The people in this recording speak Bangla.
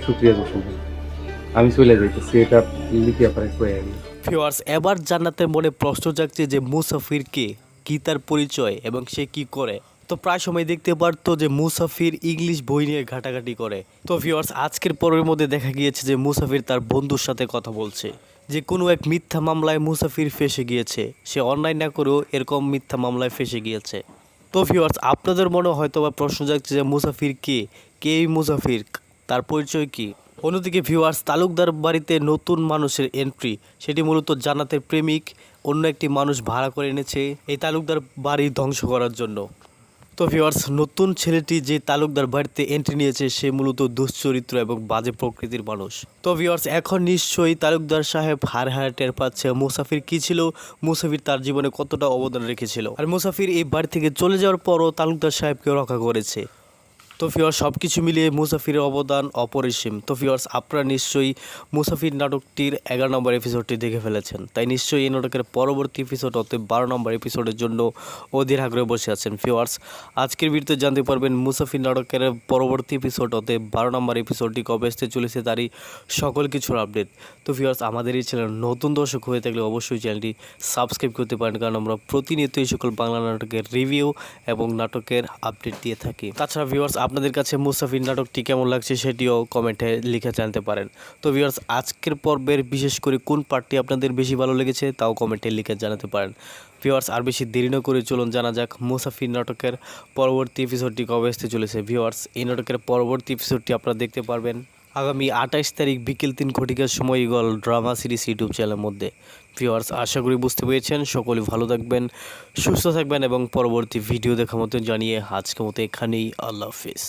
শুকরিয়া দোষণ আমি চলে যাইতেছি, এটা লিখিয়া পারে কয়ে আমি। ভিউয়ার্স, এবার জান্নাতের মনে প্রশ্ন জাগছে যে মুসাফির কে, কি তার পরিচয় এবং সে কি করে। তো প্রায় সময় দেখতে পারতো যে মুসাফির ইংলিশ বই নিয়ে ঘাটাঘাটি করে। তো ভিউয়ার্স, আজকের পর্বের মধ্যে দেখা গিয়েছে যে মুসাফির তার বন্ধুর সাথে কথা বলছে যে কোনো এক মিথ্যা মামলায় মুসাফির ফেসে গিয়েছে, সে অন্যায় না করেও এরকম মিথ্যা মামলায় ফেসে গিয়েছে। তো ভিউয়ার্স, আপনাদের মনে হয়তো বা প্রশ্ন জাগছে যে মুসাফির কে, কে এই মুসাফির, তার পরিচয় কি। অন্যদিকে ভিউয়ার্স, তালুকদার বাড়িতে নতুন মানুষের এন্ট্রি, সেটি মূলত জান্নাতের প্রেমিক অন্য একটি মানুষ ভাড়া করে এনেছে এই তালুকদার বাড়ি ধ্বংস করার জন্য। তো ভিউয়ার্স, নতুন ছেলেটি যে তালুকদার বাড়িতে এন্ট্রি নিয়েছে সে মূলত দুশ্চরিত্র এবং বাজে প্রকৃতির মানুষ। তো ভিউয়ার্স, এখন নিশ্চয়ই তালুকদার সাহেব হাড় টের পাচ্ছে মুসাফির কি ছিল, মুসাফির তার জীবনে কতটা অবদান রেখেছিল, আর মুসাফির এই বাড়ি থেকে চলে যাওয়ার পরও তালুকদার সাহেবকে রক্ষা করেছে। তো ভিউয়ার্স, সব কিছু মিলিয়ে মুসাফিরের অবদান অপরিসীম। তো ভিউয়ার্স, আপনারা নিশ্চয়ই মুসাফির নাটকটির 11 নম্বর এপিসোডটি দেখে ফেলেছেন, তাই নিশ্চয়ই এই নাটকের পরবর্তী এপিসোড অর্থাৎ 12 নম্বর এপিসোডের জন্য অধীর আগ্রহে বসে আছেন। ভিউয়ার্স, আজকের ভিডিওতে জানতে পারবেন মুসাফির নাটকের পরবর্তী এপিসোড অর্থাৎ 12 নম্বর এপিসোডটি কবে আসতে চলেছে তারই সকল কিছুর আপডেট। তো ভিউয়ার্স, আমাদের এই চ্যানেল নতুন দর্শক হয়ে থাকলে অবশ্যই চ্যানেলটি সাবস্ক্রাইব করতে পারেন, কারণ আমরা প্রতিনিয়ত এই সকল বাংলা নাটকের রিভিউ এবং নাটকের আপডেট দিয়ে থাকি। তাছাড়া ভিউয়ার্স, আপনাদের কাছে মুসাফির নাটকটি কেমন লাগছে সেটিও কমেন্টে লিখে জানতে পারেন। তো ভিউয়ার্স, আজকের পর্বের বিশেষ করে কোন পার্টটি আপনাদের বেশি ভালো লেগেছে তাও কমেন্টে লিখে জানাতে পারেন। ভিউয়ার্স, আর বেশি দেরি না করে চলুন জানা যাক মুসাফির নাটকের পরবর্তী এপিসোডটি কবে আসতে চলেছে। ভিউয়ার্স, এই নাটকের পরবর্তী এপিসোডটি আপনারা দেখতে পারবেন আগামী 28 তারিখ বিকেল 3 ঘটিকার সময় ইগল ড্রামা সিরিজ ইউটিউব চ্যানেলের মধ্যে। ভিউয়ার্স, আশা করি বুঝতে পেরেছেন, সকলে ভালো থাকবেন, সুস্থ থাকবেন এবং পরবর্তী ভিডিও দেখার মতো জানিয়ে আজকের মতো এখানেই আল্লাহ হাফিজ।